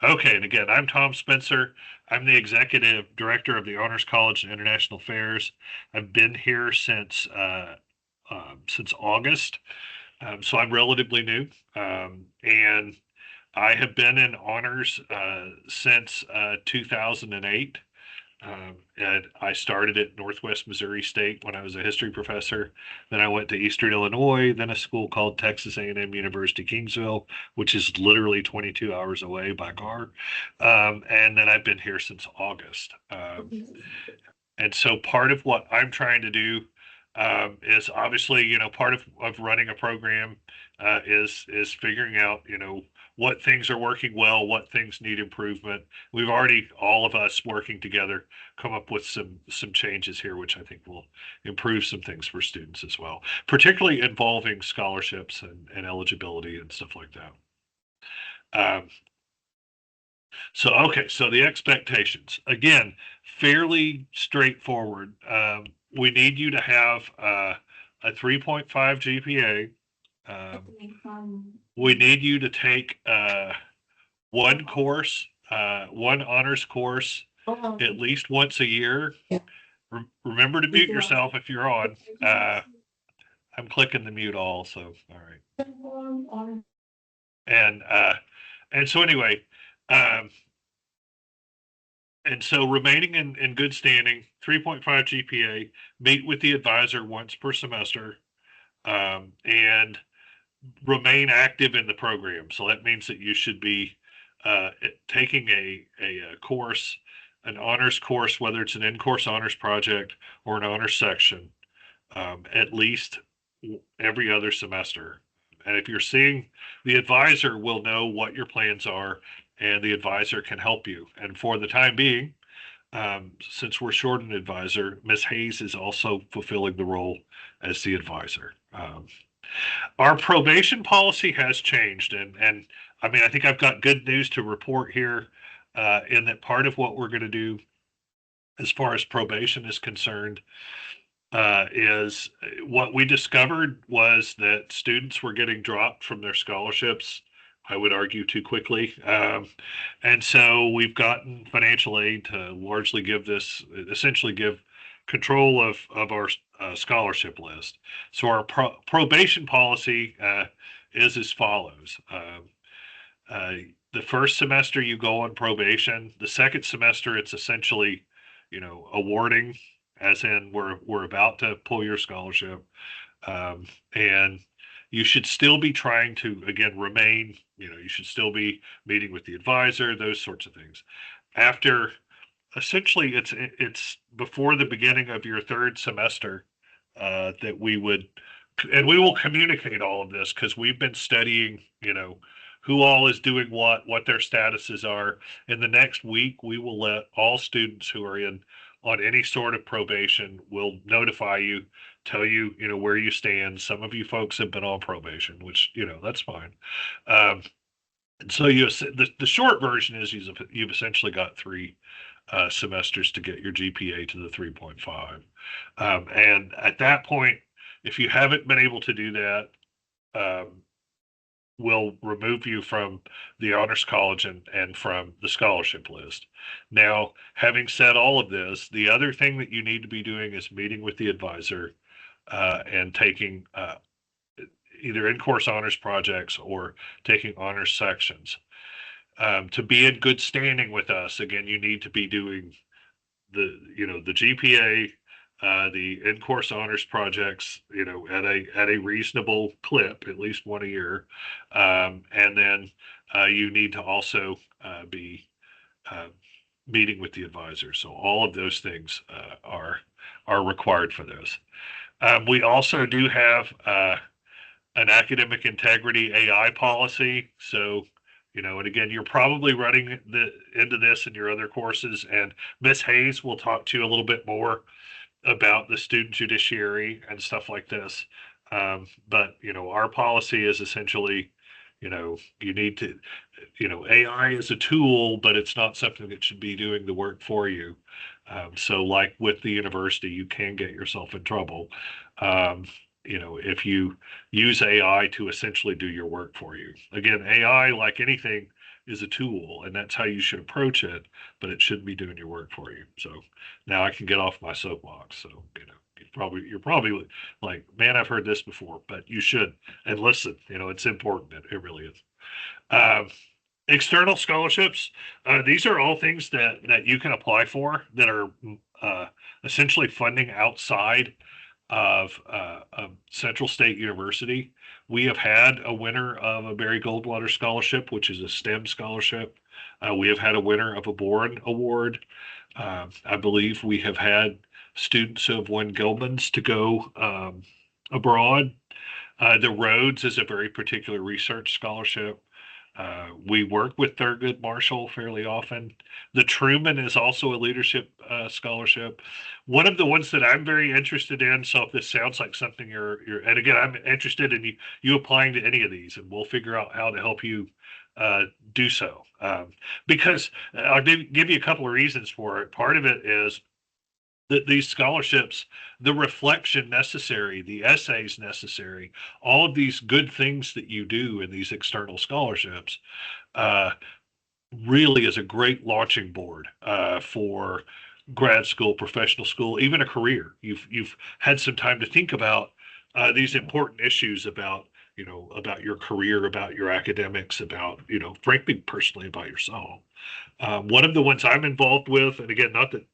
Okay, and again, I'm Tom Spencer. I'm the executive director of the Honors College and International Affairs. I've been here since August, so I'm relatively new, and I have been in honors since 2008. And I started at Northwest Missouri State when I was a history professor. Then I went to Eastern Illinois, then a school called Texas A&M University Kingsville, which is literally 22 hours away by car. And then I've been here since August. And so part of what I'm trying to do is obviously, part of running a program is figuring out, what things are working well, what things need improvement. We've already, all of us working together, come up with some changes here, which I think will improve some things for students as well, particularly involving scholarships and eligibility and stuff like that. Um, so the expectations, again, fairly straightforward. We need you to have a 3.5 GPA. We need you to take one course, one honors course at least once a year. Remember to mute yourself if you're on. I'm clicking the mute all, so all right. And and so anyway, um, and so remaining in good standing, 3.5 GPA, meet with the advisor once per semester, and remain active in the program. So that means that you should be taking a course, an honors course, whether it's an in-course honors project or an honors section, at least every other semester. And if you're seeing, the advisor will know what your plans are, and the advisor can help you. And for the time being, since we're short an advisor, Ms. Hayes is also fulfilling the role as the advisor. Our probation policy has changed, and I mean, I think I've got good news to report here, in that part of what we're going to do as far as probation is concerned, is what we discovered was that students were getting dropped from their scholarships. I would argue too quickly. And so we've gotten financial aid to largely essentially give control of our scholarship list. So our probation policy is as follows. Uh, the first semester you go on probation. The second semester it's essentially, awarding, as in we're about to pull your scholarship, and you should still be trying to again remain. You should still be meeting with the advisor, those sorts of things. After essentially it's before the beginning of your third semester that we would, and we will communicate all of this because we've been studying, who all is doing what their statuses are. In the next week, we will let all students who are in on any sort of probation, will notify you, tell you, where you stand. Some of you folks have been on probation, which, that's fine. And so the short version is you've essentially got three semesters to get your GPA to the 3.5. And at that point, if you haven't been able to do that, um, we'll remove you from the honors college and from the scholarship list. Now, having said all of this, the other thing that you need to be doing is meeting with the advisor and taking either in-course honors projects or taking honors sections. To be in good standing with us, again, you need to be doing the GPA, the in-course honors projects, at a reasonable clip, at least one a year, and then you need to also be uh, meeting with the advisor. So all of those things are required for those. We also do have an academic integrity AI policy. So, and again, you're probably running into this in your other courses, and Miss Hayes will talk to you a little bit more about the student judiciary and stuff like this. But our policy is essentially, you need to, AI is a tool, but it's not something that should be doing the work for you. So, like with the university, you can get yourself in trouble. Um, if you use AI to essentially do your work for you. Again, AI, like anything, is a tool, and that's how you should approach it, but it shouldn't be doing your work for you. So now I can get off my soapbox. So, you're probably like, man, I've heard this before, but you should, and listen, it's important. It really is. Um, External scholarships, these are all things that you can apply for that are uh, essentially funding outside of Central State University. We have had a winner of a Barry Goldwater Scholarship, which is a STEM scholarship. We have had a winner of a Boren Award. I believe we have had students who have won Gilmans to go abroad. The Rhodes is a very particular research scholarship. We work with Thurgood Marshall fairly often. The Truman is also a leadership scholarship. One of the ones that I'm very interested in. So if this sounds like something and again, I'm interested in you applying to any of these, and we'll figure out how to help you do so. Because I'll give you a couple of reasons for it. Part of it is that these scholarships, the reflection necessary, the essays necessary, all of these good things that you do in these external scholarships, uh, really is a great launching board for grad school, professional school, even a career. You've had some time to think about these important issues about about your career, about your academics, about frankly, personally, about yourself. One of the ones I'm involved with, and again, not that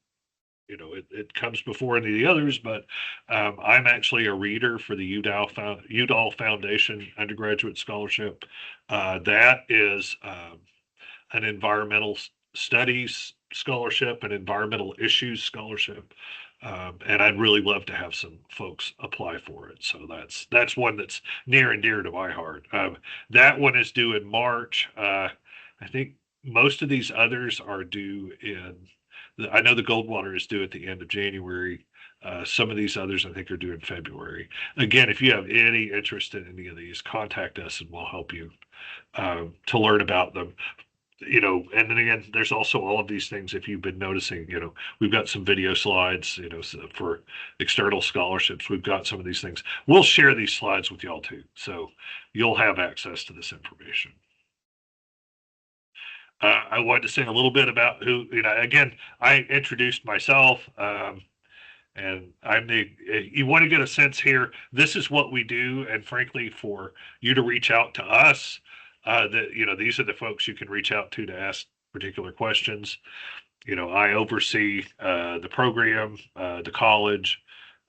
it comes before any of the others, but I'm actually a reader for the Udall Foundation undergraduate scholarship. That is an environmental studies scholarship, an environmental issues scholarship. And I'd really love to have some folks apply for it. So that's one that's near and dear to my heart. That one is due in March. I think most of these others are due in I know the Goldwater is due at the end of January. Some of these others I think are due in February. Again, if you have any interest in any of these, contact us and we'll help you to learn about them. And then again, there's also all of these things. If you've been noticing, we've got some video slides, for external scholarships. We've got some of these things. We'll share these slides with y'all too, so you'll have access to this information. I wanted to say a little bit about who, again, I introduced myself, and you want to get a sense here, this is what we do. And frankly, for you to reach out to us, these are the folks you can reach out to ask particular questions. I oversee the program, the college.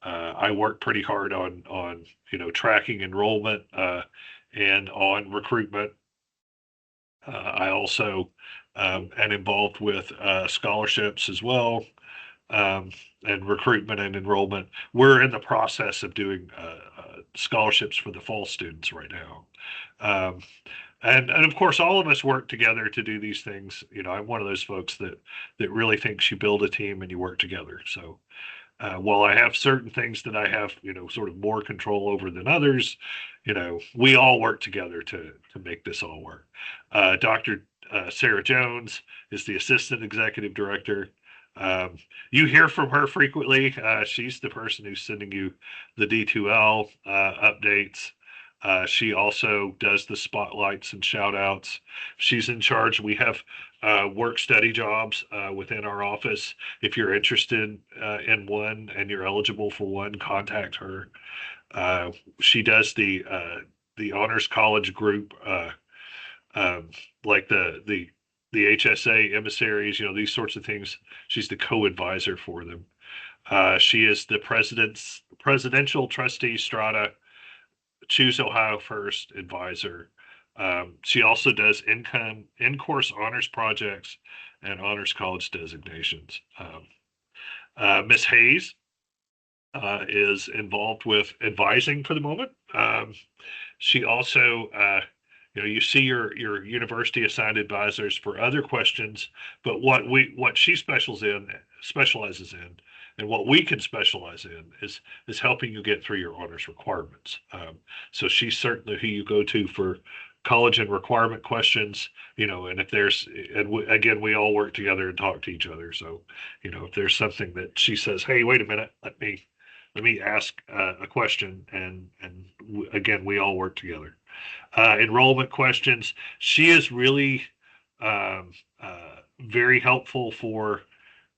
I work pretty hard on tracking enrollment and on recruitment. I also am involved with scholarships as well, and recruitment and enrollment. We're in the process of doing scholarships for the fall students right now. And of course, all of us work together to do these things. I'm one of those folks that really thinks you build a team and you work together. So while I have certain things that I have, sort of more control over than others, we all work together to make this all work. Dr. Sarah Jones is the assistant executive director. You hear from her frequently. She's the person who's sending you the D2L updates. She also does the spotlights and shout outs. She's in charge. We have work study jobs within our office. If you're interested in one and you're eligible for one, contact her. She does the honors college group, like the HSA emissaries, these sorts of things. She's the co-advisor for them. She is the presidential trustee strata Choose Ohio First advisor. She also does in-course honors projects and honors college designations. Miss Hayes is involved with advising for the moment. She also, you see your university assigned advisors for other questions, but what she specializes in, and what we can specialize in is helping you get through your honors requirements. So she's certainly who you go to for college and requirement questions, and if again, we all work together and talk to each other. So, if there's something that she says, hey, wait a minute, let me ask a question, and again, we all work together. Enrollment questions. She is really Um, Very helpful for,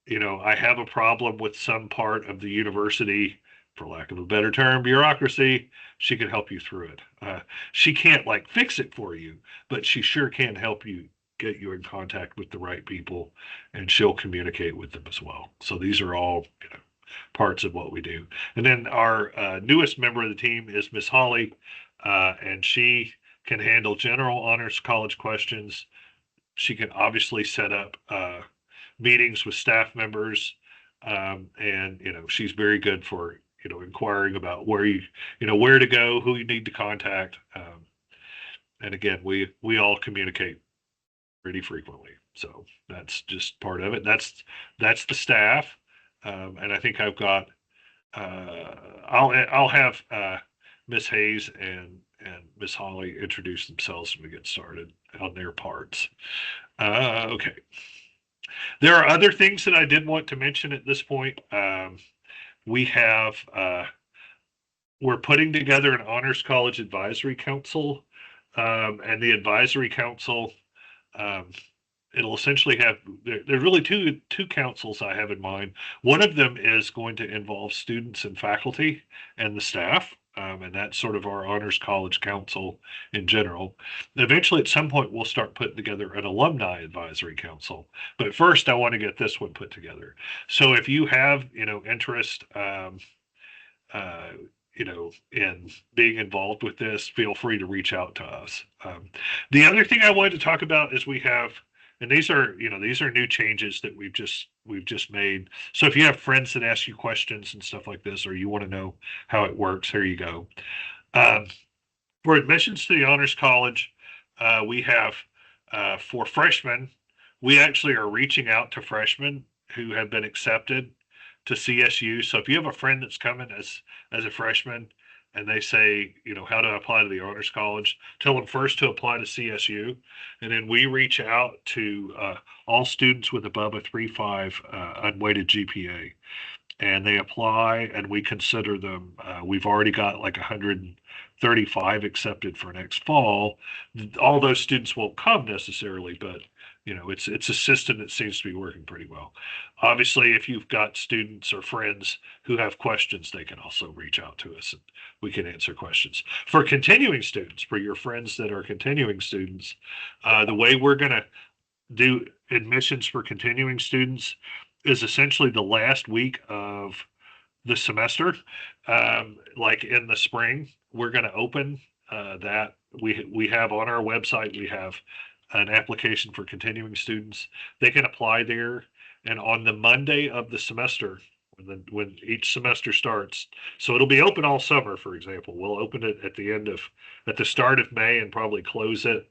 I have a problem with some part of the university, for lack of a better term, bureaucracy. She can help you through it. She can't like fix it for you, but she sure can help you get you in contact with the right people, and she'll communicate with them as well. So these are all, parts of what we do. And then our newest member of the team is Miss Holly, and she can handle general honors college questions. She can obviously set up meetings with staff members, and she's very good for inquiring about where where to go, who you need to contact. And again, we all communicate pretty frequently, so that's just part of it. That's the staff, and I think I've got. I'll have Miss Hayes and Miss Holly introduce themselves when we get started on their parts. Okay. There are other things that I did want to mention at this point. We have we're putting together an Honors College Advisory Council, and the Advisory Council, um, it'll essentially have there's really two councils I have in mind. One of them is going to involve students and faculty and the staff, and that's sort of our Honors College Council in general. Eventually, at some point, we'll start putting together an alumni advisory council. But first, I want to get this one put together. So if you have interest, uh, in being involved with this, feel free to reach out to us. The other thing I wanted to talk about is we have, and these are new changes that we've just made. So if you have friends that ask you questions and stuff like this, or you want to know how it works, here you go. Um, for admissions to the Honors College, we have for freshmen, we actually are reaching out to freshmen who have been accepted to CSU. So if you have a friend that's coming as a freshman and they say, how to apply to the Honors College, tell them first to apply to CSU, and then we reach out to all students with above a 3.5 unweighted GPA, and they apply, and we consider them. We've already got like 135 accepted for next fall. All those students won't come necessarily, but it's a system that seems to be working pretty well. Obviously, if you've got students or friends who have questions, they can also reach out to us and we can answer questions. For continuing students, for your friends that are continuing students, the way we're going to do admissions for continuing students is essentially the last week of the semester. Like in the spring, we're going to open that. We have on our website, we have an application for continuing students. They can apply there, and on the Monday of the semester, when each semester starts, so it'll be open all summer. For example, we'll open it at the start of May and probably close it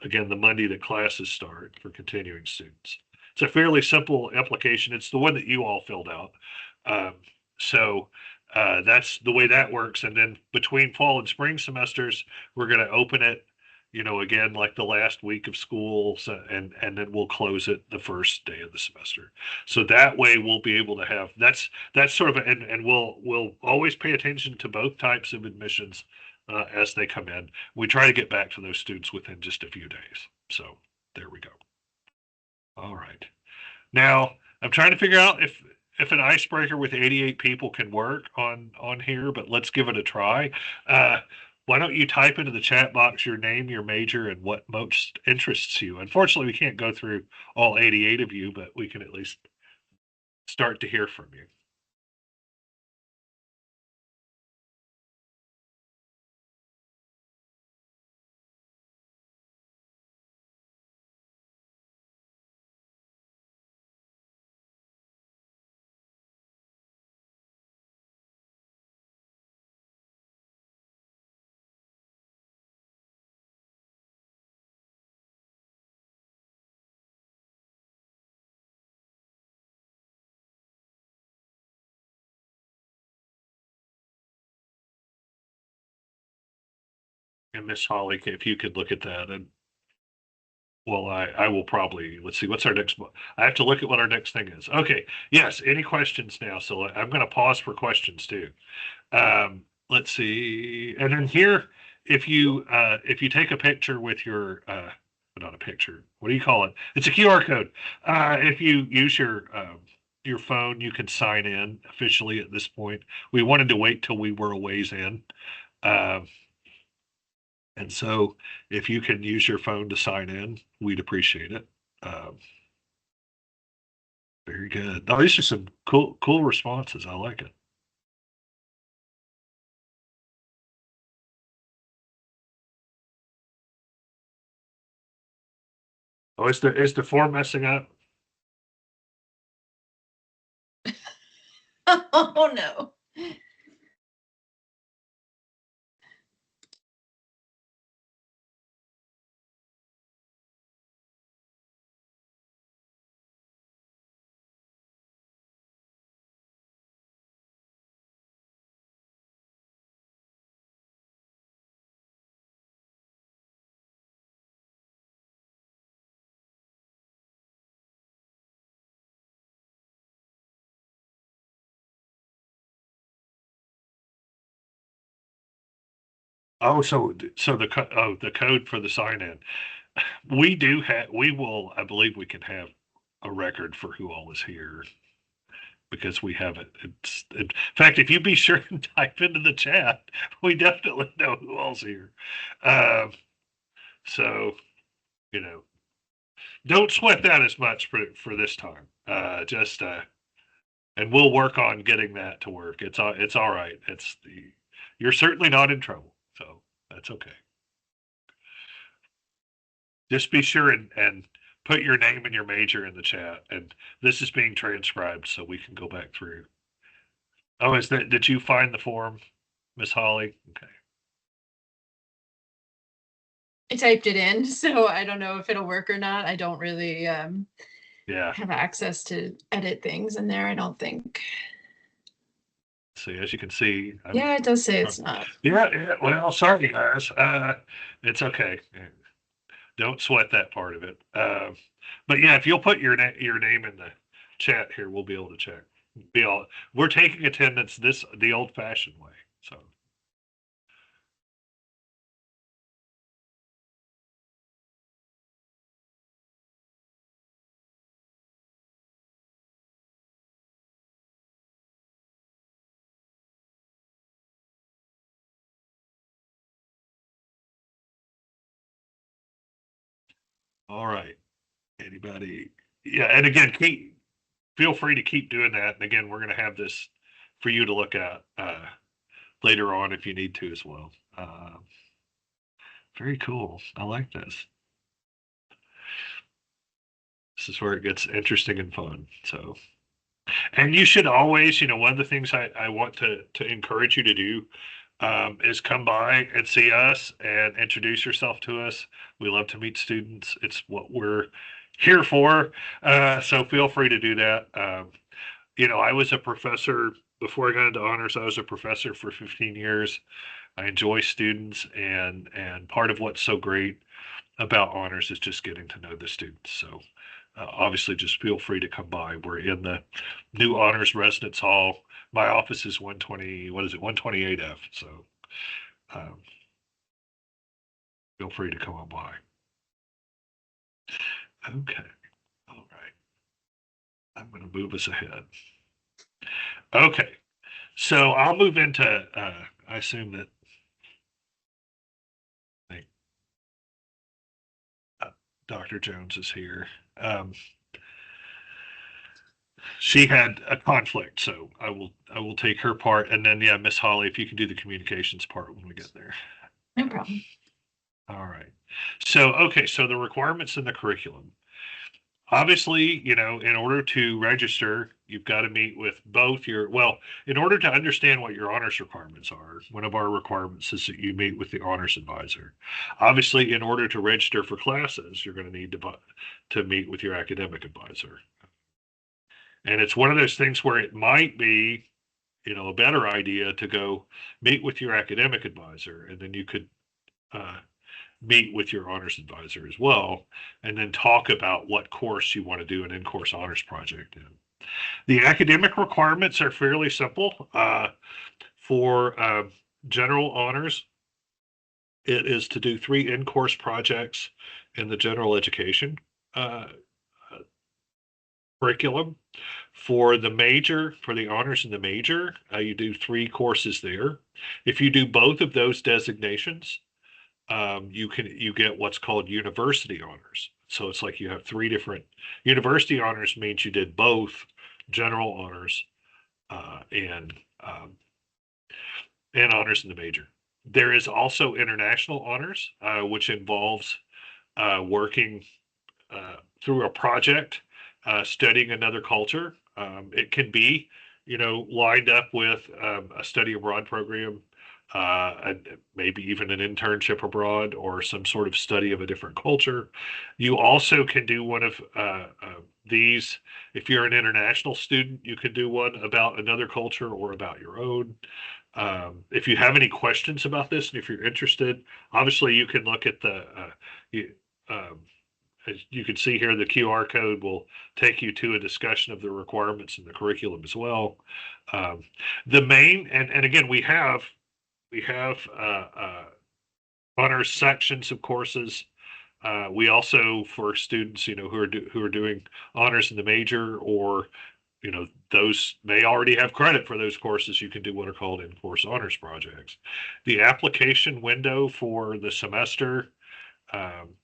again the Monday that classes start for continuing students. It's a fairly simple application. It's the one that you all filled out. Um, so that's the way that works. And then between fall and spring semesters, we're going to open it, again, like the last week of school. So, and then we'll close it the first day of the semester. So that way we'll be able to have, that's sort of, and we'll always pay attention to both types of admissions as they come in. We try to get back to those students within just a few days. So there we go. All right. Now I'm trying to figure out if an icebreaker with 88 people can work on here, but let's give it a try. Why don't you type into the chat box your name, your major, and what most interests you? Unfortunately, we can't go through all 88 of you, but we can at least start to hear from you. And Miss Holly, if you could look at that, and well, I will probably, let's see, what's our next, I have to look at what our next thing is. Okay. Yes. Any questions now? So I'm going to pause for questions too. Let's see. And then here, if you take a picture with your but not a picture. What do you call it? It's a QR code. If you use your phone, you can sign in officially at this point. We wanted to wait till we were a ways in. Um, and so if you can use your phone to sign in, we'd appreciate it. Um, very good. No, these are some cool responses. I like it. Oh, is the form messing up? Oh no. Oh, so the code for the sign in. We will, I believe we can have a record for who all is here because we have it. In fact, if you be sure and type into the chat, we definitely know who all's here. Um, so, you know, don't sweat that as much for this time. And we'll work on getting that to work. It's all right. You're certainly not in trouble. So that's okay. Just be sure and put your name and your major in the chat. And this is being transcribed, so we can go back through. Oh, did you find the form, Miss Holly? Okay. I typed it in, so I don't know if it'll work or not. I don't really Yeah. have access to edit things in there, I don't think. See, as you can see, Yeah, it does say it's not. yeah. Well, sorry guys. It's okay. Don't sweat that part of it. But yeah, if you'll put your name in the chat here, we'll be able to check. We're taking attendance the old-fashioned way. So all right. Anybody? Yeah, and again, feel free to keep doing that. And again, we're going to have this for you to look at later on if you need to as well. Very cool. I like this. This is where it gets interesting and fun. So, and you should always, one of the things I want to encourage you to do is come by and see us and introduce yourself to us. We love to meet students. It's what we're here for. So feel free to do that. I was a professor before I got into honors. I was a professor for 15 years. I enjoy students, and part of what's so great about honors is just getting to know the students. So obviously, just feel free to come by. We're in the new honors residence hall. My office is 120. What is it? 128F. So um, feel free to come on by. Okay. All right. I'm going to move us ahead. Okay. So I'll move into. I assume that. Dr. Jones is here. She had a conflict, so I will take her part, and then yeah, Miss Holly, if you can do the communications part when we get there. No problem. All right. So okay, so the requirements in the curriculum. Obviously, in order to register, you've got to meet with in order to understand what your honors requirements are, one of our requirements is that you meet with the honors advisor. Obviously, in order to register for classes, you're going to need to meet with your academic advisor. And it's one of those things where it might be, a better idea to go meet with your academic advisor, and then you could meet with your honors advisor as well, and then talk about what course you want to do an in-course honors project in. The academic requirements are fairly simple. For general honors, it is to do 3 in-course projects in the general education uh, curriculum. For the major, for the honors in the major, you do 3 courses there. If you do both of those designations, you get what's called university honors. So it's like you have 3 different university honors means you did both general honors and honors in the major. There is also international honors, which involves working through a project, studying another culture. It can be, lined up with a study abroad program, and maybe even an internship abroad or some sort of study of a different culture. You also can do one of these. If you're an international student, you can do one about another culture or about your own. If you have any questions about this and if you're interested, obviously you can look at as you can see here, the QR code will take you to a discussion of the requirements in the curriculum as well. The main, and again, we have honors sections of courses. We also, for students, who are doing honors in the major, or those may already have credit for those courses, you can do what are called in-course honors projects. The application window for the semester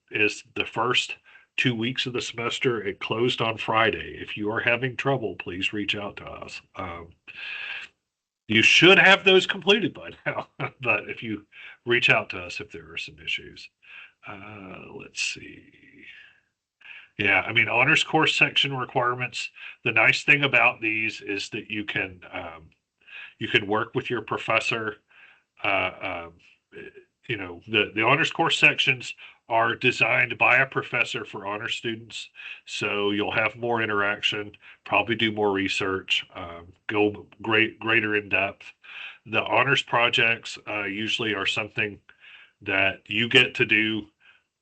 is the first 2 weeks of the semester. It closed on Friday. If you are having trouble, please reach out to us. You should have those completed by now, but if you reach out to us if there are some issues. Let's see. Yeah, I mean, honors course section requirements. The nice thing about these is that you can work with your professor. The honors course sections are designed by a professor for honor students, so you'll have more interaction, probably do more research, go greater in depth. The honors projects usually are something that you get to do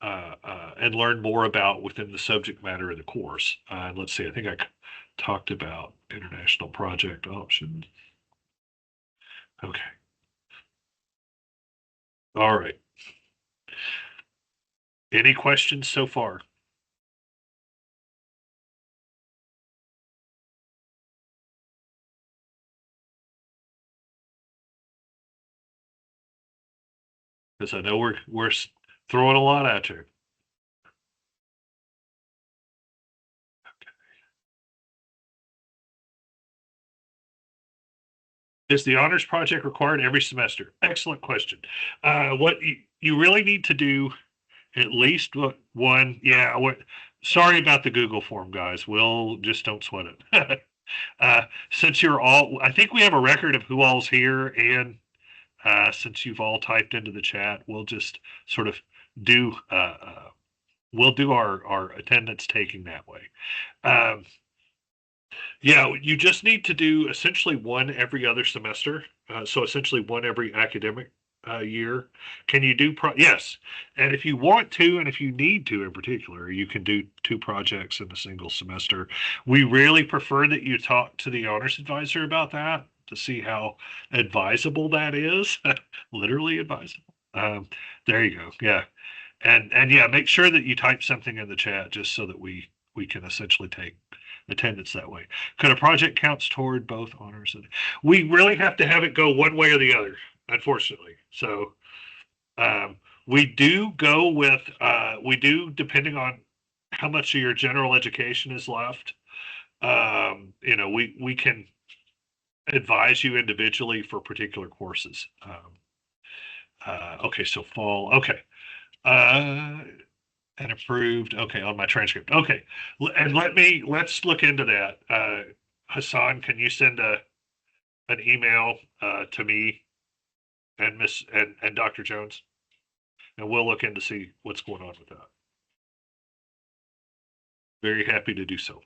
and learn more about within the subject matter of the course. And let's see, I think I talked about international project options. Okay. All right. Any questions so far? Because I know we're throwing a lot at you. Is the honors project required every semester? Excellent question. What you really need to do, at least one. Yeah. Sorry about the Google form, guys. We'll just don't sweat it. Since you're all, I think we have a record of who all's here, and since you've all typed into the chat, we'll just sort of do we'll do our attendance taking that way. Yeah, you just need to do essentially one every other semester. So essentially one every academic year. Can you do yes? And if you want to, and if you need to in particular, you can do 2 projects in a single semester. We really prefer that you talk to the honors advisor about that to see how advisable that is. Literally advisable. There you go. Yeah. And yeah, make sure that you type something in the chat just so that we can essentially take attendance that way. Could a project counts toward both honors? We really have to have it go one way or the other, unfortunately. So we do go with depending on how much of your general education is left. We can advise you individually for particular courses. Okay, so fall. Okay. And approved. Okay, on my transcript. Okay, and let's look into that. Hassan, can you send an email to me and and Dr. Jones, and we'll look in to see what's going on with that. Very happy to do so.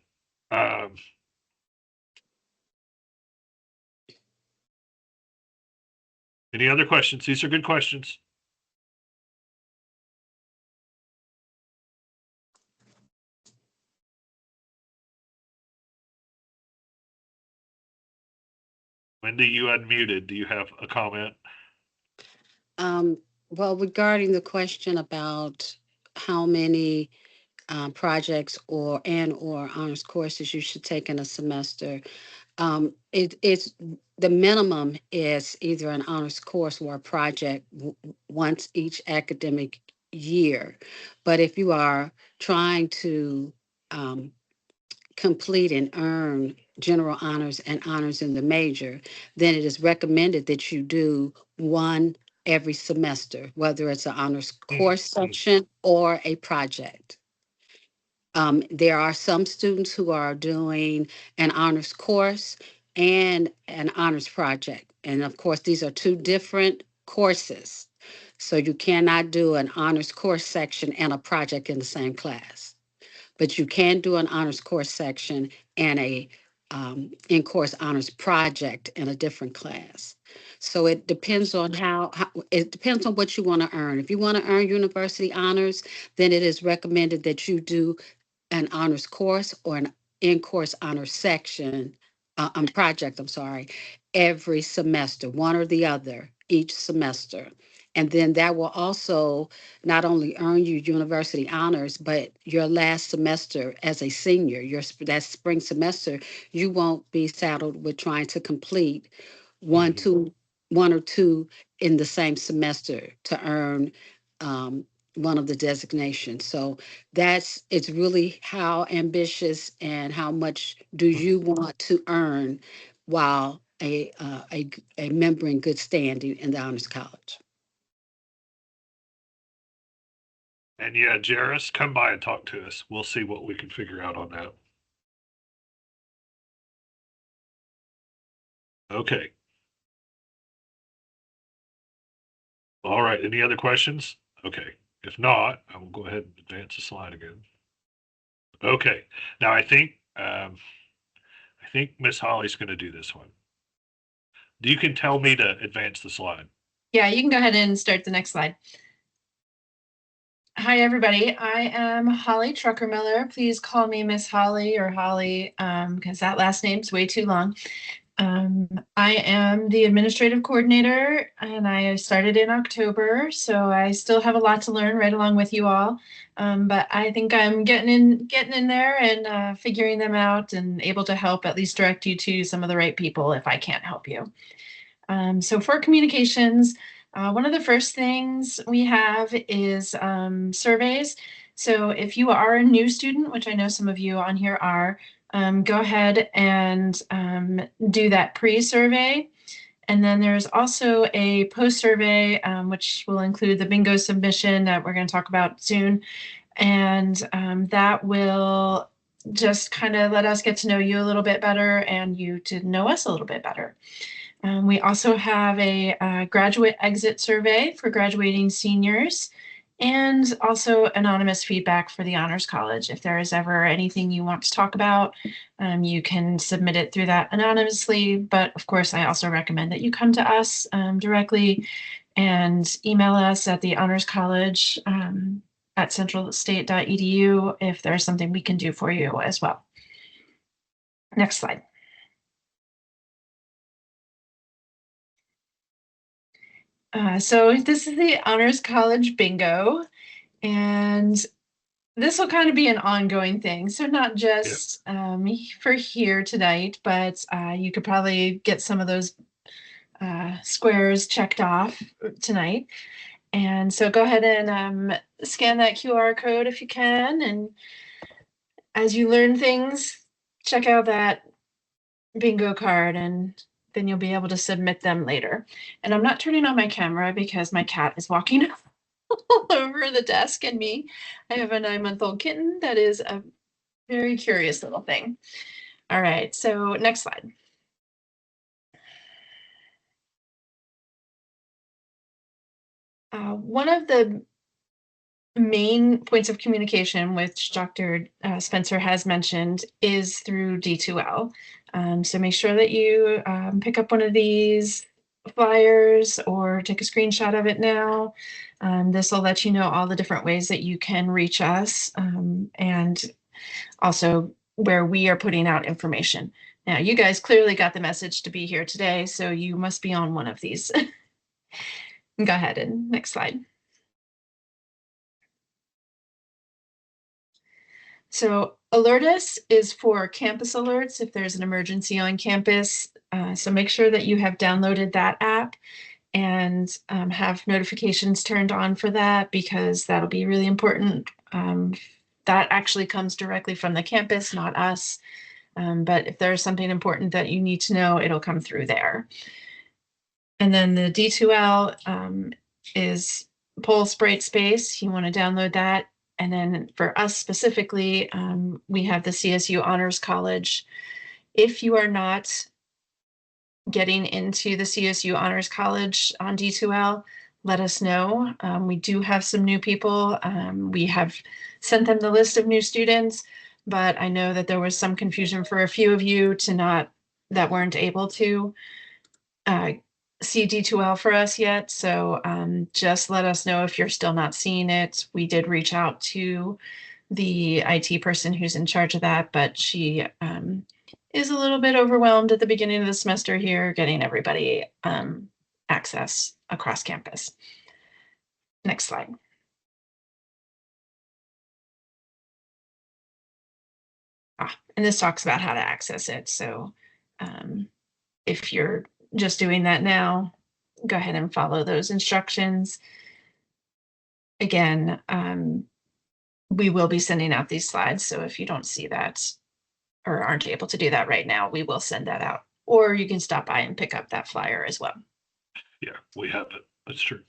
Any other questions? These are good questions. Wendy, you unmuted. Do you have a comment? Well, regarding the question about how many projects or honors courses you should take in a semester, it's the minimum is either an honors course or a project once each academic year. But if you are trying to um, complete and earn general honors and honors in the major, then it is recommended that you do one every semester, whether it's an honors course section or a project. There are some students who are doing an honors course and an honors project. And of course, these are two different courses. So you cannot do an honors course section and a project in the same class. But you can do an honors course section and a in-course honors project in a different class. So it depends on how it depends on what you want to earn. If you want to earn university honors, then it is recommended that you do an honors course or an in-course honors section, project, I'm sorry, every semester, one or the other each semester. And then that will also not only earn you university honors, but your last semester as a senior, that spring semester, you won't be saddled with trying to complete one, Mhm. two, one or two in the same semester to earn um, one of the designations. So it's really how ambitious and how much do you want to earn while a member in good standing in the Honors College. And yeah, Jairus, come by and talk to us. We'll see what we can figure out on that. Okay. All right. Any other questions? Okay. If not, I will go ahead and advance the slide again. Okay. Now I think Miss Holly's going to do this one. You can tell me to advance the slide. Yeah, you can go ahead and start the next slide. Hi, everybody. I am Holly Truckermiller. Please call me Miss Holly or Holly because that last name's way too long. I am the administrative coordinator and I started in October, so I still have a lot to learn right along with you all. But I think I'm getting in there and figuring them out and able to help at least direct you to some of the right people if I can't help you. So for communications, one of the first things we have is surveys. So if you are a new student, which I know some of you on here are, go ahead and do that pre-survey. And then there's also a post-survey, which will include the bingo submission that we're going to talk about soon. And that will just kind of let us get to know you a little bit better and you to know us a little bit better. We also have a graduate exit survey for graduating seniors and also anonymous feedback for the Honors College. If there is ever anything you want to talk about, you can submit it through that anonymously. But of course, I also recommend that you come to us directly and email us at the Honors College at centralstate.edu if there's something we can do for you as well. Next slide. So this is the Honors College Bingo, and this will kind of be an ongoing thing. So not just for here tonight, but you could probably get some of those squares checked off tonight. And so go ahead and scan that QR code if you can. And as you learn things, check out that bingo card and then you'll be able to submit them later. And I'm not turning on my camera because my cat is walking all over the desk and me. I have a 9-month-old kitten that is a very curious little thing. All right, so next slide. One of the main points of communication, which Dr. Spencer has mentioned, is through D2L. So make sure that you pick up one of these flyers or take a screenshot of it now. This will let you know all the different ways that you can reach us and also where we are putting out information. Now, you guys clearly got the message to be here today, so you must be on one of these. Go ahead and next slide. So Alertus is for campus alerts if there's an emergency on campus. So make sure that you have downloaded that app and have notifications turned on for that, because that'll be really important. That actually comes directly from the campus, not us. But if there's something important that you need to know, it'll come through there. And then the D2L is Pulse Brightspace. You want to download that. And then for us specifically, we have the CSU Honors College. If you are not getting into the CSU Honors College on D2L, let us know. We do have some new people. We have sent them the list of new students, but I know that there was some confusion for a few of you that weren't able to see D2L for us yet. So just let us know if you're still not seeing it. We did reach out to the IT person who's in charge of that, but she is a little bit overwhelmed at the beginning of the semester here, getting everybody access across campus. Next slide. And this talks about how to access it. So if you're just doing that now, go ahead and follow those instructions. Again, we will be sending out these slides. So if you don't see that or aren't able to do that right now, we will send that out. Or you can stop by and pick up that flyer as well. Yeah, we have it. That's true.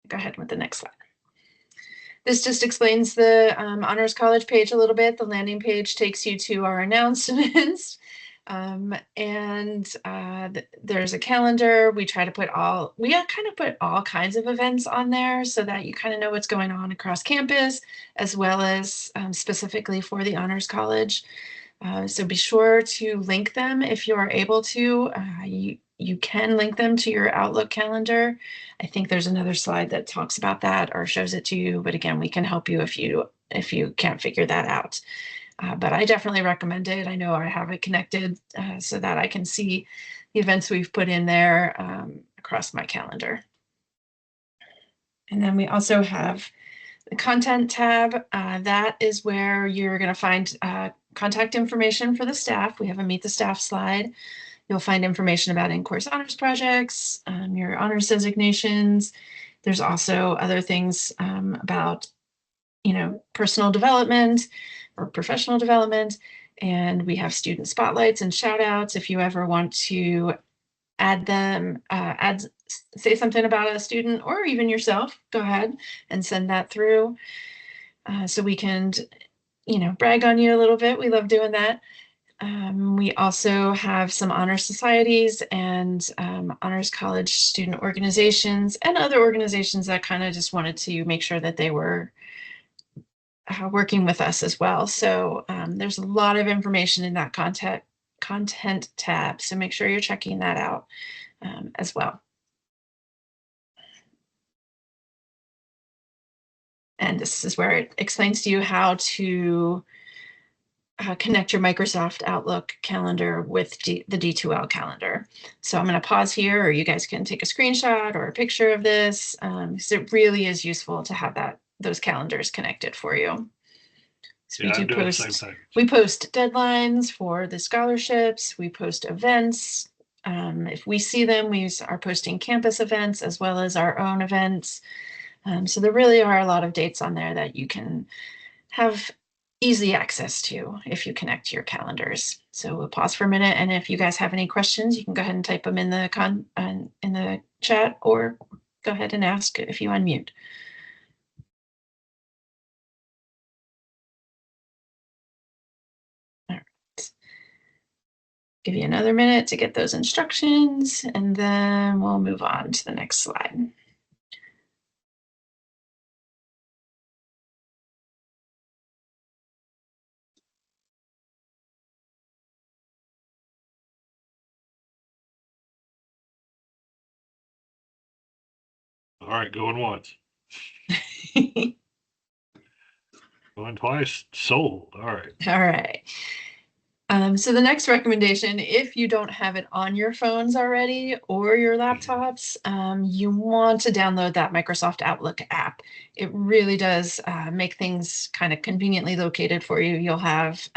Go ahead with the next slide. This just explains the Honors College page a little bit. The landing page takes you to our announcements. There's a calendar. We kind of put all kinds of events on there so that you kind of know what's going on across campus, as well as specifically for the Honors College. So be sure to link them if you are able to. You can link them to your Outlook calendar. I think there's another slide that talks about that or shows it to you. But again, we can help you if you can't figure that out. But I definitely recommend it. I know I have it connected so that I can see the events we've put in there across my calendar. And then we also have the content tab. That is where you're going to find contact information for the staff. We have a Meet the Staff slide. You'll find information about in-course honors projects, your honors designations. There's also other things about, personal development or professional development. And we have student spotlights and shout outs. If you ever want to say something about a student or even yourself, go ahead and send that through so we can, brag on you a little bit. We love doing that. We also have some honor societies and honors college student organizations and other organizations that kind of just wanted to make sure that they were working with us as well. So there's a lot of information in that content tab. So make sure you're checking that out as well. And this is where it explains to you how to connect your Microsoft Outlook calendar with the D2L calendar. So I'm going to pause here, or you guys can take a screenshot or a picture of this, because it really is useful to have those calendars connected for you. So yeah, we post deadlines for the scholarships. We post events. If we see them, we are posting campus events as well as our own events. So there really are a lot of dates on there that you can have easy access to if you connect to your calendars. So we'll pause for a minute, and if you guys have any questions, you can go ahead and type them in the chat, or go ahead and ask if you unmute. All right. Give you another minute to get those instructions, and then we'll move on to the next slide. All right, going once. Going twice. Sold. All right. All right. So the next recommendation, if you don't have it on your phones already or your laptops, you want to download that Microsoft Outlook app. It really does make things kind of conveniently located for you. You'll have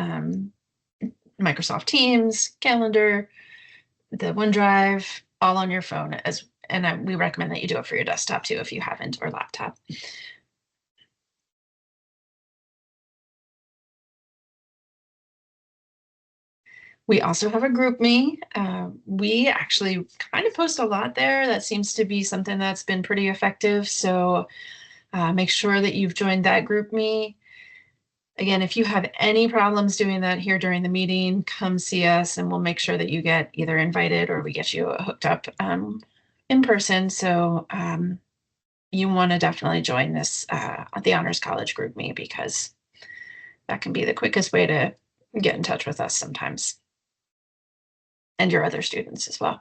Microsoft Teams, Calendar, the OneDrive, all on your phone we recommend that you do it for your desktop too if you haven't, or laptop. We also have a GroupMe. We actually kind of post a lot there. That seems to be something that's been pretty effective. So make sure that you've joined that GroupMe. Again, if you have any problems doing that here during the meeting, come see us and we'll make sure that you get either invited or we get you hooked up in person. So you want to definitely join this the Honors College GroupMe, because that can be the quickest way to get in touch with us sometimes, and your other students as well.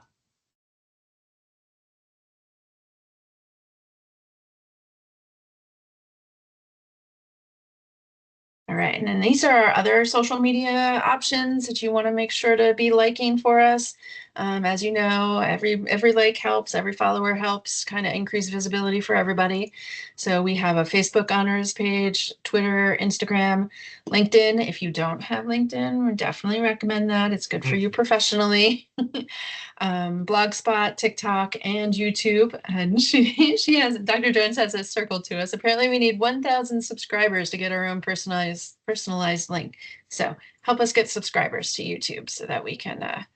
All right, and then these are our other social media options that you want to make sure to be liking for us. As you know, every like helps, every follower helps, kind of increase visibility for everybody. So we have a Facebook honors page, Twitter, Instagram, LinkedIn. If you don't have LinkedIn, we definitely recommend that. It's good for you professionally. Blogspot, TikTok, and YouTube. And Dr. Jones has a circle to us. Apparently we need 1,000 subscribers to get our own personalized link. So help us get subscribers to YouTube so that we can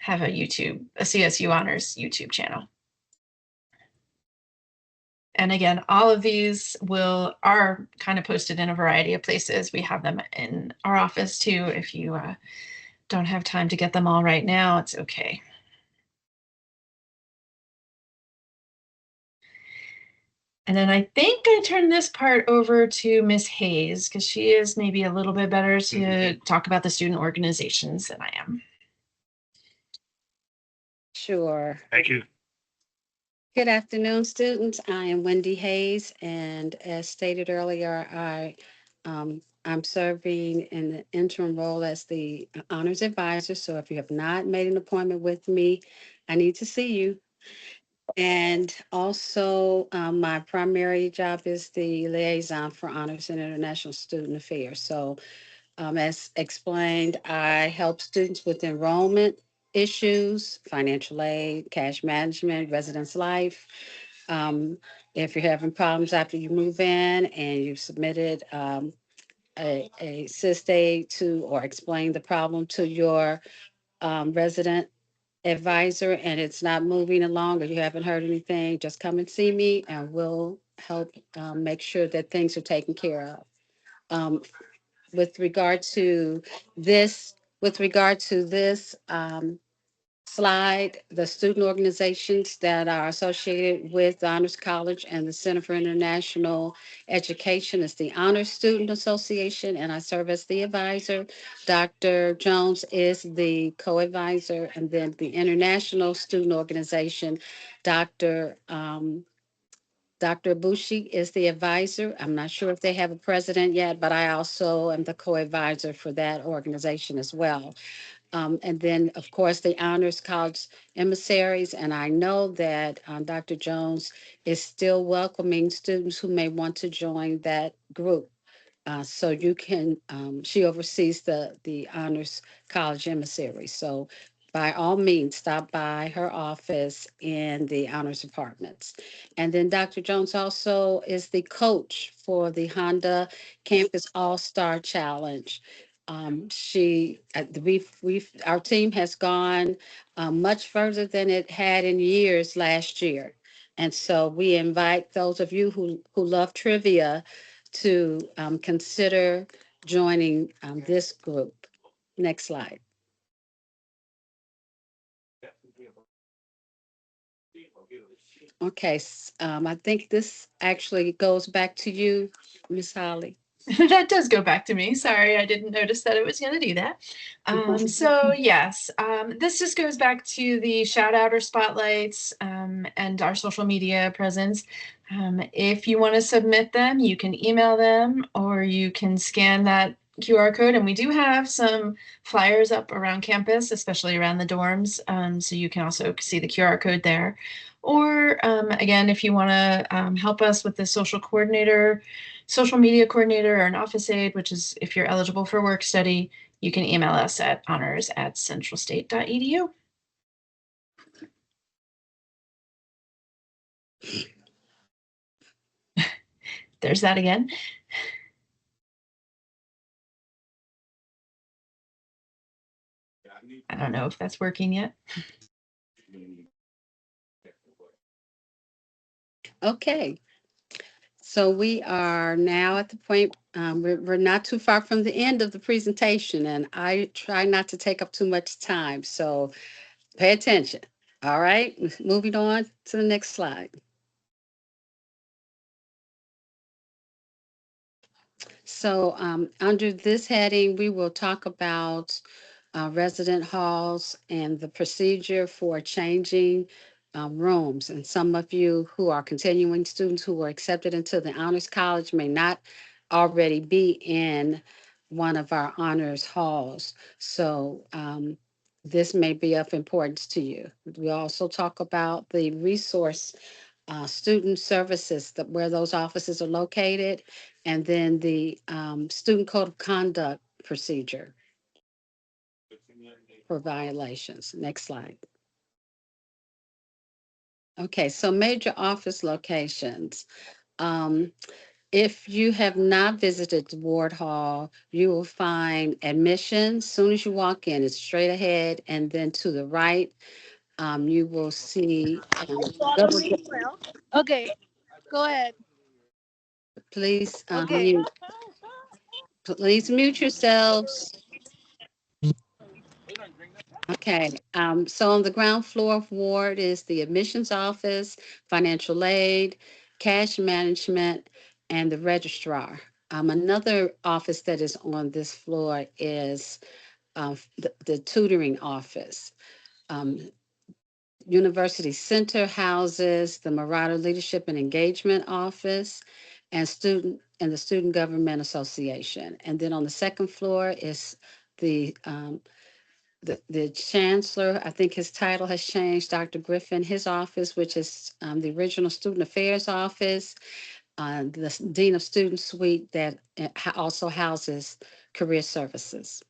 have a CSU Honors YouTube channel. And again, all of these are kind of posted in a variety of places. We have them in our office too. If you don't have time to get them all right now, it's okay. And then I think I turn this part over to Miss Hayes, because she is maybe a little bit better to talk about the student organizations than I am. Sure. Thank you. Good afternoon, students. I am Wendy Hayes, and as stated earlier, I'm serving in the interim role as the honors advisor. So if you have not made an appointment with me, I need to see you. And also, my primary job is the liaison for honors and international student affairs. So as explained, I help students with enrollment issues, financial aid, cash management, residence life. If you're having problems after you move in and you've submitted a SIST aid to, or explain the problem to your resident advisor and it's not moving along, or you haven't heard anything, just come and see me and we'll help make sure that things are taken care of. With regard to this slide, the student organizations that are associated with the Honors College and the Center for International Education is the Honors Student Association, and I serve as the advisor. Dr. Jones is the co-advisor, and then the International Student Organization, Dr. Bushi is the advisor. I'm not sure if they have a president yet, but I also am the co-advisor for that organization as well. And then, of course, the Honors College emissaries. And I know that Dr. Jones is still welcoming students who may want to join that group. So you can, she oversees the Honors College emissary. So by all means, stop by her office in the honors departments. And then Dr. Jones also is the coach for the Honda Campus All-Star Challenge. Our team has gone much further than it had in years last year. And so we invite those of you who love trivia to consider joining this group. Next slide. Okay, I think this actually goes back to you, Ms. Holly. That does go back to me. Sorry, I didn't notice that it was going to do that. So yes, this just goes back to the shout out or spotlights and our social media presence. If you want to submit them, you can email them or you can scan that QR code, and we do have some flyers up around campus, especially around the dorms. So you can also see the QR code there. Or again, if you want to help us with the social media coordinator, or an office aide, which is if you're eligible for work study, you can email us at honors@centralstate.edu. There's that again. I don't know if that's working yet. Okay. So we are now at the point, we're not too far from the end of the presentation, and I try not to take up too much time. So pay attention. All right, moving on to the next slide. So under this heading, we will talk about resident halls and the procedure for changing rooms. And some of you who are continuing students who were accepted into the Honors College may not already be in one of our honors halls. So this may be of importance to you. We also talk about the resource student services, where those offices are located, and then the student code of conduct procedure for violations. Next slide. Okay, so major office locations. If you have not visited the Ward Hall, you will find admissions. As soon as you walk in, it's straight ahead, and then to the right, you will see. Okay, go ahead. Please, Okay. please mute yourselves. Okay, so on the ground floor of Ward is the admissions office, financial aid, cash management, and the registrar. Another office that is on this floor is the tutoring office. University Center houses the Marauder Leadership and Engagement Office and the Student Government Association. And then on the second floor is the chancellor. I think his title has changed, Dr. Griffin, his office, which is the original Student Affairs Office, the Dean of Student Suite that also houses Career Services.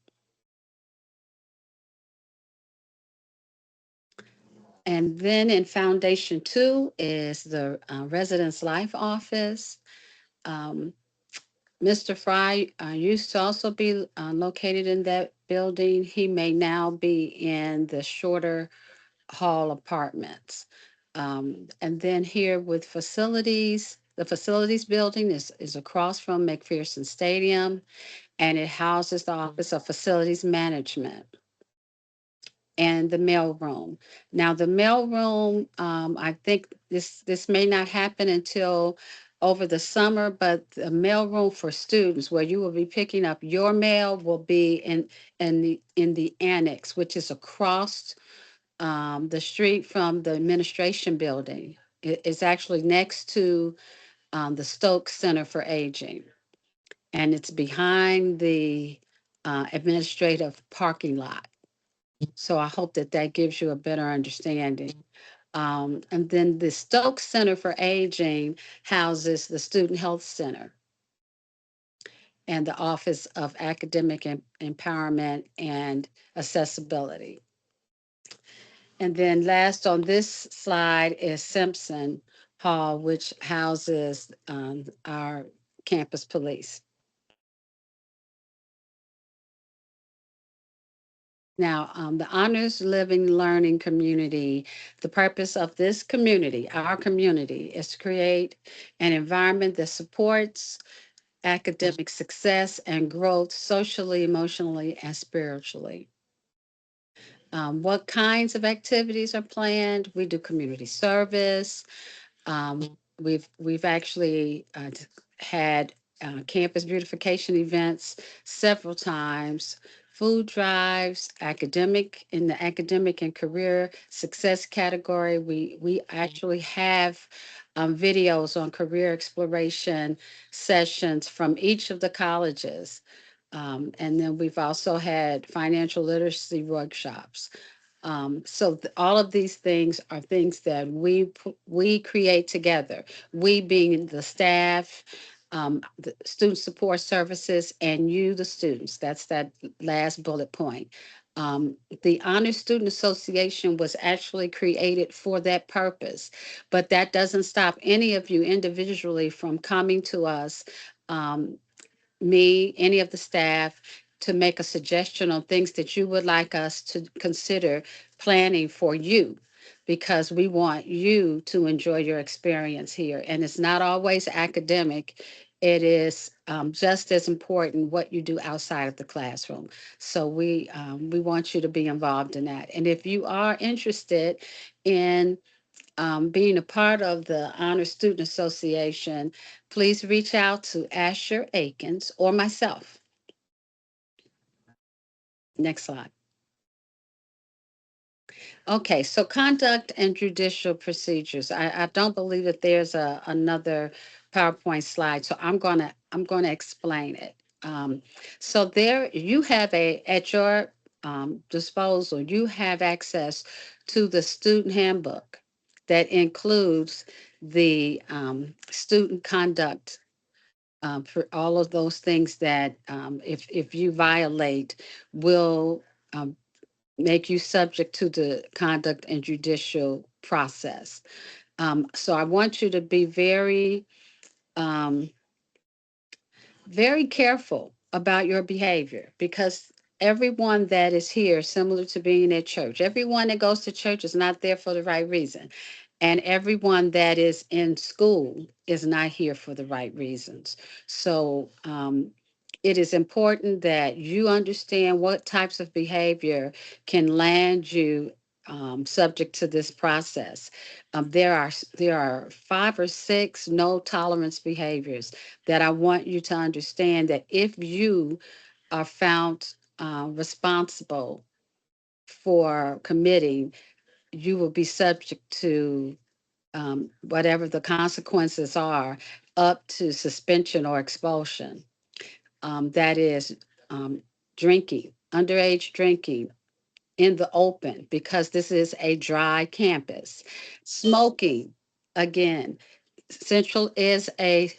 And then in Foundation 2 is the Residence Life Office. Mr. Fry used to also be located in that building. He may now be in the shorter hall apartments. And then here with facilities, the facilities building is across from McPherson Stadium, and it houses the Office of Facilities Management and the mail room. Now, the mail room, I think this may not happen until over the summer, but the mail room for students where you will be picking up your mail will be in the annex, which is across the street from the administration building. It's actually next to the Stokes Center for Aging, and it's behind the administrative parking lot. So I hope that that gives you a better understanding. And then the Stokes Center for Aging houses the Student Health Center and the Office of Academic Empowerment and Accessibility. And then last on this slide is Simpson Hall, which houses our campus police. Now, the Honors Living Learning Community, the purpose of this community, our community, is to create an environment that supports academic success and growth socially, emotionally, and spiritually. What kinds of activities are planned? We do community service. We've actually had campus beautification events several times, food drives, in the academic and career success category. We actually have videos on career exploration sessions from each of the colleges. And then we've also had financial literacy workshops. All of these things are things that we create together. We being the staff, the student support services, and you, the students. That's that last bullet point. The Honor Student Association was actually created for that purpose, but that doesn't stop any of you individually from coming to us. Um, Me, any of the staff, to make a suggestion on things that you would like us to consider planning for you, because we want you to enjoy your experience here. And it's not always academic. It is just as important what you do outside of the classroom. So we want you to be involved in that. And if you are interested in being a part of the Honor Student Association, please reach out to Asher Akins or myself. Next slide. Okay, so conduct and judicial procedures. I don't believe that there's another PowerPoint slide, so I'm gonna explain it. So there you have at your disposal, you have access to the student handbook that includes the student conduct for all of those things that if you violate will um, make you subject to the conduct and judicial process. So I want you to be um, very careful about your behavior, because everyone that is here, similar to being at church, everyone that goes to church is not there for the right reason. And everyone that is in school is not here for the right reasons. So it is important that you understand what types of behavior can land you subject to this process. There are 5 or 6 no tolerance behaviors that I want you to understand, that if you are found responsible for committing, you will be subject to whatever the consequences are, up to suspension or expulsion. That is drinking, underage drinking in the open, because this is a dry campus. Smoking, again, Central is a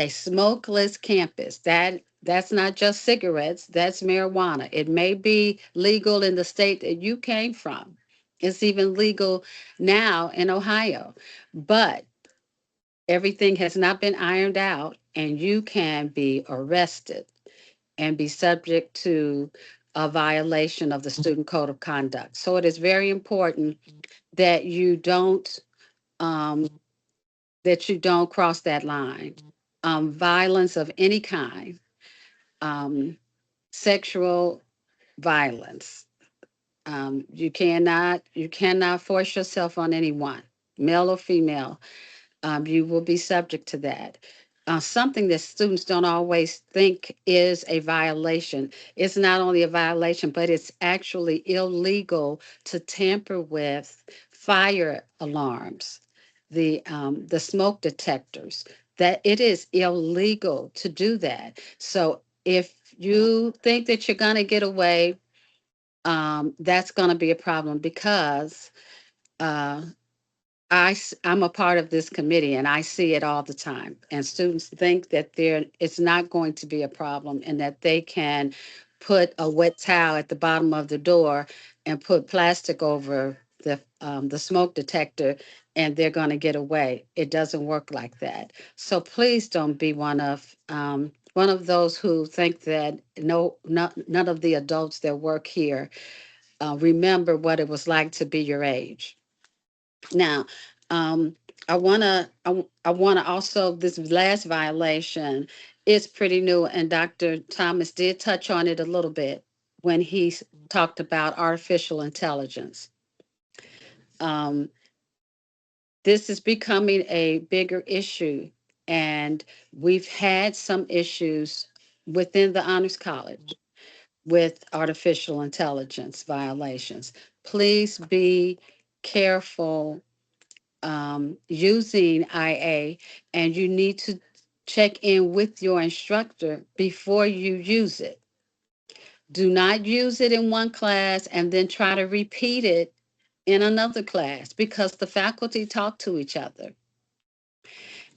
smokeless campus. That's not just cigarettes, that's marijuana. It may be legal in the state that you came from. It's even legal now in Ohio. But everything has not been ironed out, and you can be arrested and be subject to a violation of the student code of conduct. So it is very important that um, you don't cross that line. Violence of any kind, um, sexual violence. You cannot force yourself on anyone, male or female. You will be subject to that. Something that students don't always think is a violation. It's not only a violation, but it's actually illegal to tamper with fire alarms, the smoke detectors. That it is illegal to do that. So if you think that you're going to get away, that's going to be a problem, because uh, I'm a part of this committee and I see it all the time. And students think that it's not going to be a problem, and that they can put a wet towel at the bottom of the door and put plastic over the smoke detector, and they're going to get away. It doesn't work like that. So please don't be one of those who think that none of the adults that work here remember what it was like to be your age. Now, um, I wanna also, this last violation is pretty new, and Dr. Thomas did touch on it a little bit when he talked about artificial intelligence. Um, this is becoming a bigger issue, and we've had some issues within the Honors College with artificial intelligence violations. Please be careful using IA, and you need to check in with your instructor before you use it. Do not use it in one class and then try to repeat it in another class, because the faculty talk to each other.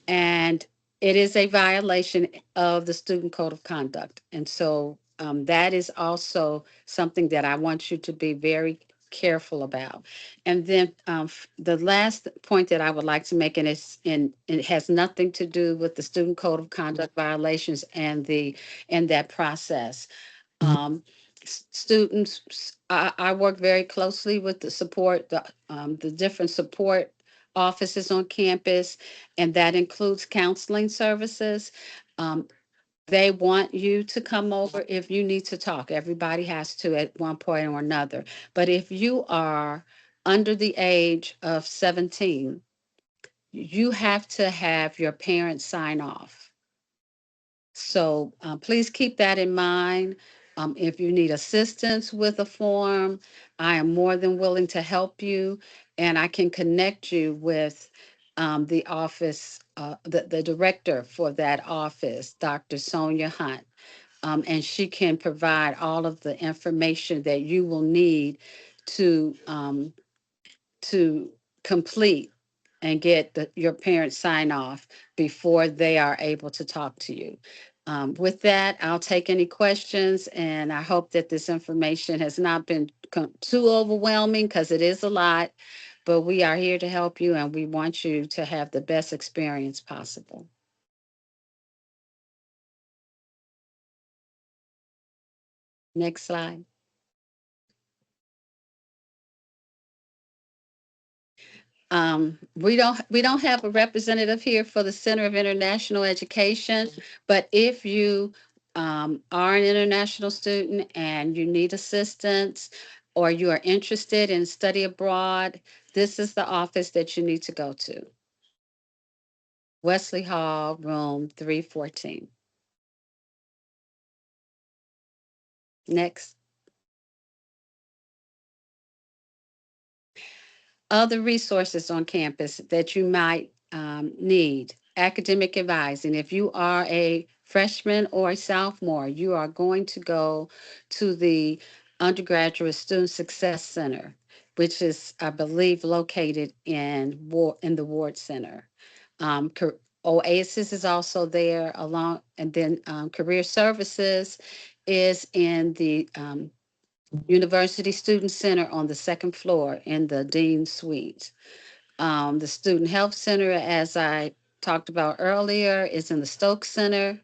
And it is a violation of the Student Code of Conduct. And so that is also something that I want you to be very careful about. And then the last point that I would like to make, and it has nothing to do with the Student Code of Conduct violations and that process. Students, I work very closely with the different support offices on campus, and that includes counseling services. Um, they want you to come over if you need to talk. Everybody has to at one point or another. But if you are under the age of 17, you have to have your parents sign off. So please keep that in mind. If you need assistance with a form, I am more than willing to help you, and I can connect you with the office, the director for that office, Dr. Sonia Hunt. And she can provide all of the information that you will need to to complete and get your parents sign off before they are able to talk to you. With that, I'll take any questions, and I hope that this information has not been too overwhelming, because it is a lot, but we are here to help you, and we want you to have the best experience possible. Next slide. We don't have a representative here for the Center of International Education, but if you are an international student and you need assistance, or you are interested in study abroad, this is the office that you need to go to. Wesley Hall, room 314. Next. Other resources on campus that you might need: academic advising. If you are a freshman or a sophomore, you are going to go to the Undergraduate Student Success Center, which is, I believe, located in the Ward Center. OASIS is also there, and then Career Services is in the University Student Center on the second floor in the Dean Suite. The Student Health Center, as I talked about earlier, is in the Stokes Center.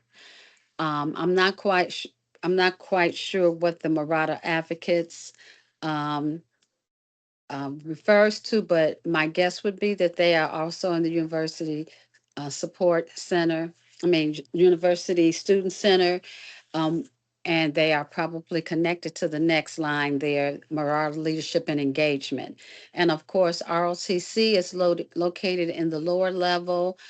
I'm not quite sure what the Marada Advocates refers to, but my guess would be that they are also in the University Support Center. University Student Center. Um, and they are probably connected to the next line there, Marauder Leadership and Engagement. And of course, ROTC is located in the lower level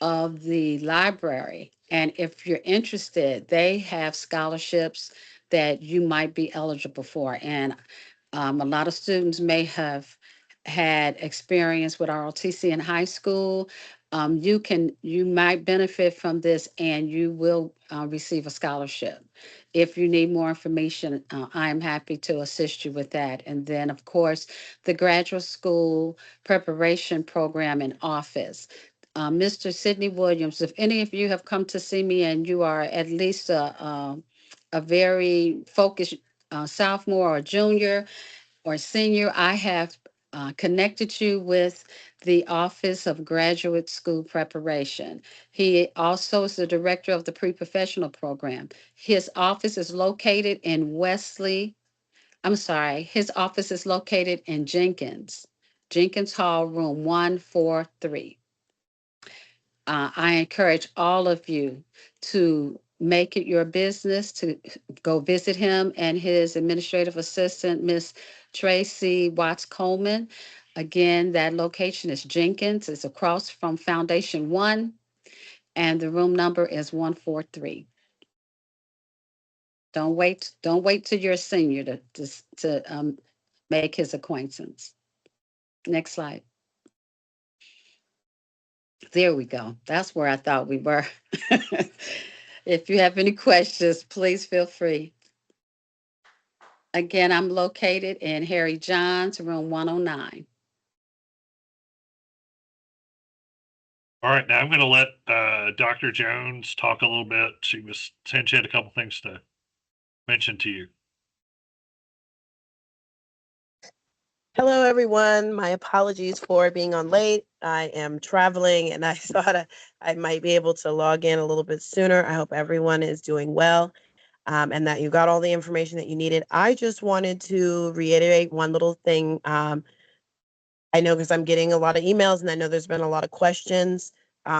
of the library. And if you're interested, they have scholarships that you might be eligible for. And a lot of students may have had experience with ROTC in high school. You might benefit from this, and you will receive a scholarship. If you need more information, I am happy to assist you with that. And then, of course, the graduate school preparation program and office. Mr. Sidney Williams, if any of you have come to see me and you are at least a very focused sophomore or junior or senior, I have connected you with the Office of Graduate School Preparation. He also is the director of the pre-professional program. His office is located in his office is located in Jenkins Hall, room 143. I encourage all of you to make it your business to go visit him and his administrative assistant, Miss Tracy Watts Coleman. Again, that location is Jenkins. It's across from Foundation One, and the room number is 143. Don't wait till you're a senior to make his acquaintance. Next slide. There we go. That's where I thought we were. If you have any questions, please feel free. Again, I'm located in Harry Johns, room 109. All right, now I'm going to let Dr. Jones talk a little bit. She had a couple things to mention to you. Hello, everyone. My apologies for being on late. I am traveling and I thought I might be able to log in a little bit sooner. I hope everyone is doing well and that you got all the information that you needed. I just wanted to reiterate one little thing. I know because I'm getting a lot of emails and I know there's been a lot of questions.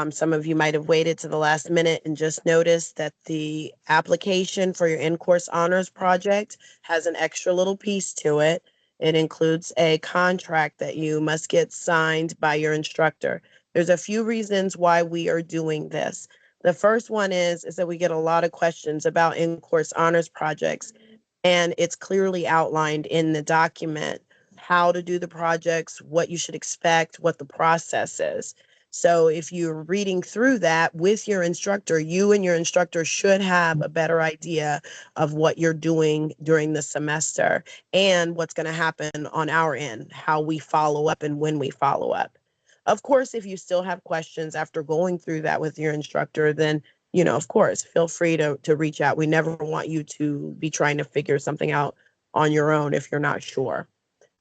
Some of you might have waited to the last minute and just noticed that the application for your in-course honors project has an extra little piece to it. It includes a contract that you must get signed by your instructor. There's a few reasons why we are doing this. The first one is that we get a lot of questions about in-course honors projects, and it's clearly outlined in the document how to do the projects, what you should expect, what the process is. So if you're reading through that with your instructor, you and your instructor should have a better idea of what you're doing during the semester and what's going to happen on our end, how we follow up and when we follow up. Of course, if you still have questions after going through that with your instructor, then of course, feel free to reach out. We never want you to be trying to figure something out on your own if you're not sure.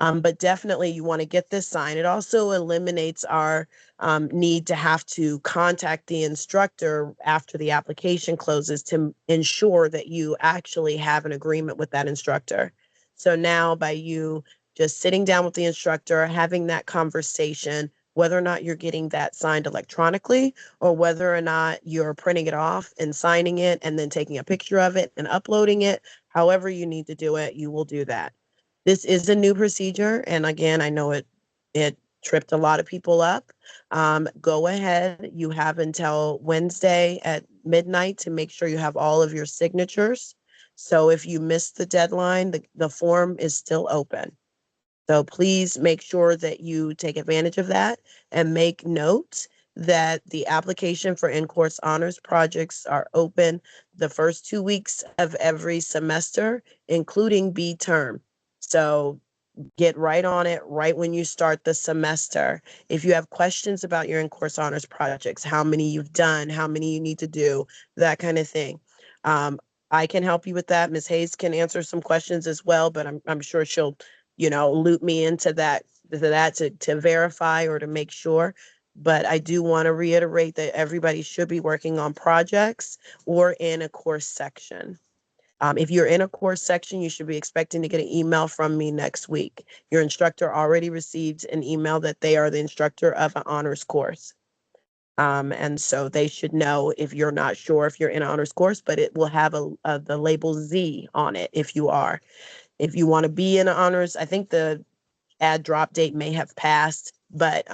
But definitely you want to get this signed. It also eliminates our need to have to contact the instructor after the application closes to ensure that you actually have an agreement with that instructor. So now by you just sitting down with the instructor, having that conversation, whether or not you're getting that signed electronically or whether or not you're printing it off and signing it and then taking a picture of it and uploading it, however you need to do it, you will do that. This is a new procedure, and again, I know it tripped a lot of people up. Go ahead. You have until Wednesday at midnight to make sure you have all of your signatures. So if you missed the deadline, the form is still open. So please make sure that you take advantage of that and make note that the application for in-course honors projects are open the first 2 weeks of every semester, including B term. So get right on it right when you start the semester. If you have questions about your in-course honors projects, how many you've done, how many you need to do, that kind of thing. I can help you with that. Ms. Hayes can answer some questions as well, but I'm sure she'll, loop me into that to verify or to make sure. But I do want to reiterate that everybody should be working on projects or in a course section. If you're in a course section, you should be expecting to get an email from me next week. Your instructor already received an email that they are the instructor of an honors course. And so they should know if you're not sure if you're in an honors course, but it will have the label Z on it if you are. If you want to be in an honors, I think the ad drop date may have passed, but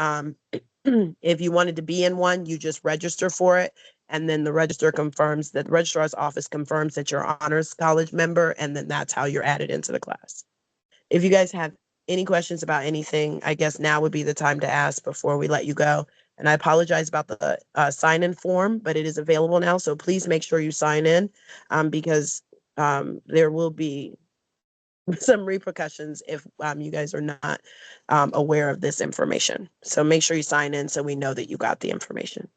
if you wanted to be in one, you just register for it. And then the registrar's office confirms that you're an honors college member, and then that's how you're added into the class. If you guys have any questions about anything, I guess now would be the time to ask before we let you go. And I apologize about the sign-in form, but it is available now. So please make sure you sign in because there will be some repercussions if you guys are not aware of this information. So make sure you sign in so we know that you got the information.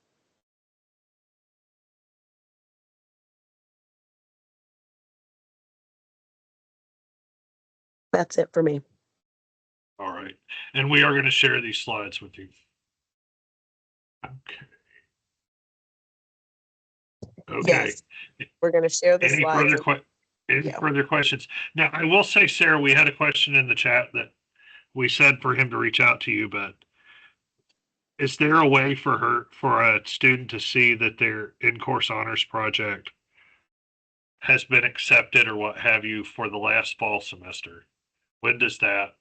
That's it for me. All right. And we are going to share these slides with you. Okay. Okay. Yes, we're going to share the Any slides. further questions? Now, I will say, Sarah, we had a question in the chat that we said for him to reach out to you, but is there a way for a student to see that their in-course honors project has been accepted or what have you for the last fall semester? When does that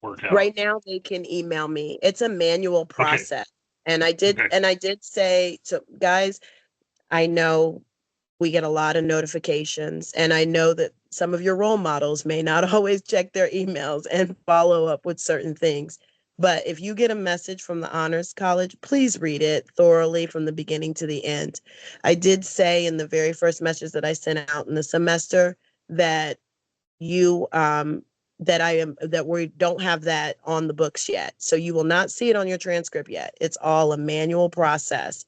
work out? Right now they can email me. It's a manual process. And I did say to guys, I know we get a lot of notifications and I know that some of your role models may not always check their emails and follow up with certain things. But if you get a message from the Honors College, please read it thoroughly from the beginning to the end. I did say in the very first message that I sent out in the semester that you that we don't have that on the books yet. So you will not see it on your transcript yet. It's all a manual process.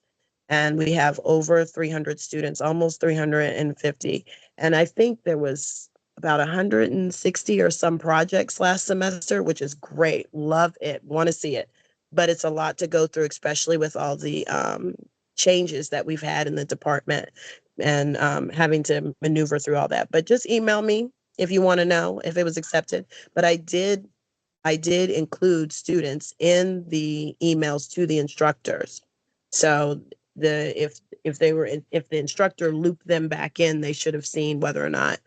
And we have over 300 students, almost 350. And I think there was about 160 or some projects last semester, which is great. Love it. Want to see it. But it's a lot to go through, especially with all the changes that we've had in the department and having to maneuver through all that. But just email me if you want to know if it was accepted. But I did include students in the emails to the instructors. So if the instructor looped them back in, they should have seen whether or not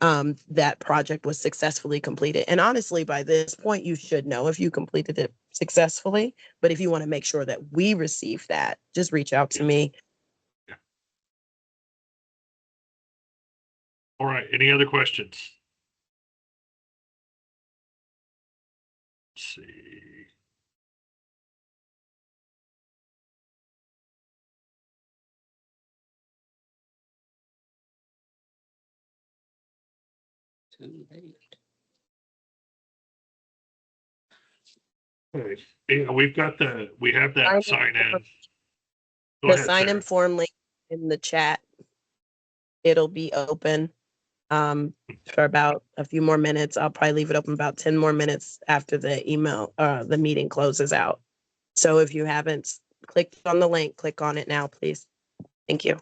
that project was successfully completed. And honestly, by this point, you should know if you completed it successfully. But if you want to make sure that we receive that, just reach out to me. All right. Any other questions? Let's see. Too late. Okay. Yeah, we have that sign in. Go The ahead, sign-in Sarah. form link in the chat. It'll be open for about a few more minutes. I'll probably leave it open about 10 more minutes after the meeting closes out. So if you haven't clicked on the link, click on it now, please. Thank you.